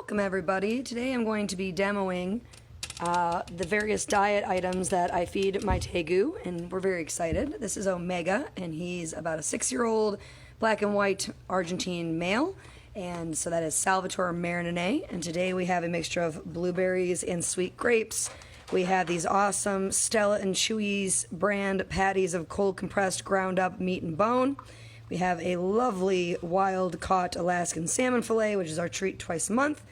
Welcome everybody. Today I'm going to be demoing the various diet items that I feed my Tegu, and we're very excited. This is Omega, and he's about a 6-year-old black and white Argentine male, and so that is Salvatore Marinade. And today we have a mixture of blueberries and sweet grapes. We have these awesome Stella and Chewy's brand patties of cold compressed ground up meat and bone. We have a lovely wild-caught Alaskan salmon fillet, which is our treat twice a month.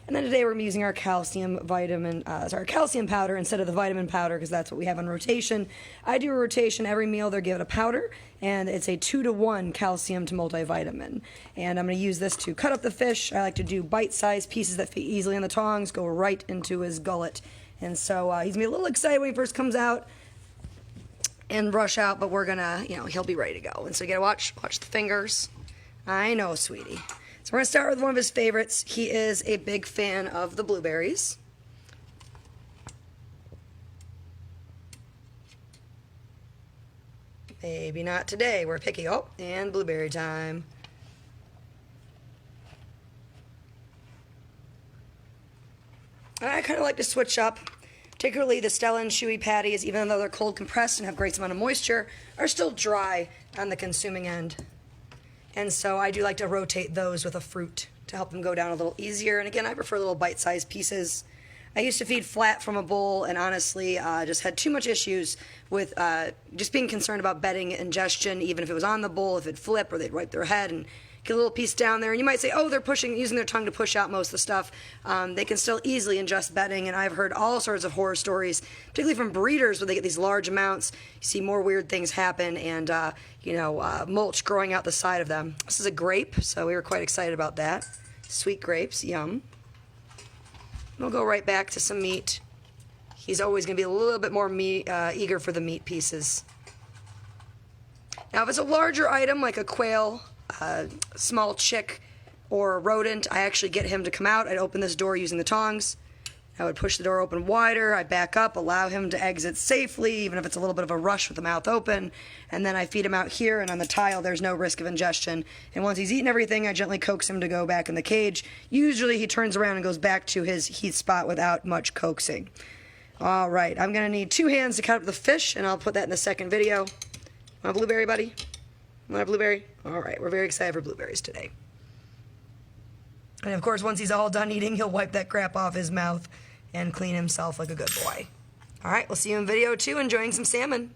And then today we're using our calcium powder instead of the vitamin powder because that's what we have on rotation. I do a rotation every meal. They're given a powder, and it's a 2-to-1 calcium to multivitamin. And I'm going to use this to cut up the fish. I like to do bite-sized pieces that fit easily in the tongs, go right into his gullet. And so he's going to be a little excited when he first comes out and rush out, but we're gonna, he'll be ready to go. And so you gotta watch the fingers. I know, sweetie. So we're gonna start with one of his favorites. He is a big fan of the blueberries. Maybe not today, we're picky. Oh, and blueberry time. I kind of like to switch up. Particularly the Stella and Chewy patties, even though they're cold compressed and have great amount of moisture, are still dry on the consuming end. And so I do like to rotate those with a fruit to help them go down a little easier. And again, I prefer little bite-sized pieces. I used to feed flat from a bowl and honestly just had too much issues with just being concerned about bedding ingestion, even if it was on the bowl, if it'd flip or they'd wipe their head and get a little piece down there. And you might say, oh, they're using their tongue to push out most of the stuff. They can still easily ingest bedding, and I've heard all sorts of horror stories, particularly from breeders where they get these large amounts. You see more weird things happen and, mulch growing out the side of them. This is a grape, so we were quite excited about that. Sweet grapes, yum. We'll go right back to some meat. He's always going to be a little bit more eager for the meat pieces. Now, if it's a larger item like a quail, small chick, or a rodent, I actually get him to come out. I'd open this door using the tongs. I would push the door open wider. I back up, allow him to exit safely, even if it's a little bit of a rush with the mouth open. And then I feed him out here, and on the tile, there's no risk of ingestion. And once he's eaten everything, I gently coax him to go back in the cage. Usually, he turns around and goes back to his heat spot without much coaxing. All right, I'm going to need 2 hands to cut up the fish, and I'll put that in the second video. Want a blueberry, buddy? Want a blueberry? All right, we're very excited for blueberries today. And of course, once he's all done eating, he'll wipe that crap off his mouth and clean himself like a good boy. All right, we'll see you in video 2, enjoying some salmon.